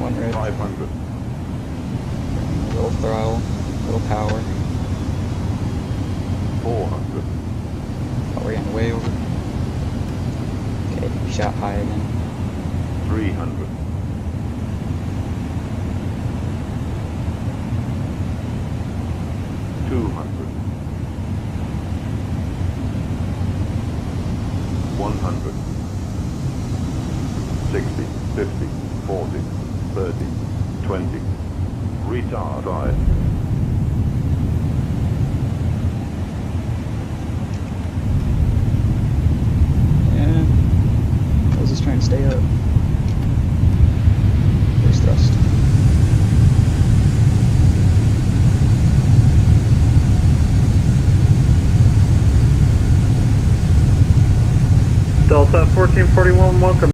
One red. 500. A little throttle, a little power. 400. Oh, we're getting way over. Okay, shot high again. 300. 200. 100. 60, 50, 40, 30, 20. Retard 5. Yeah. I was just trying to stay up. First thrust. Delta 1441, welcome.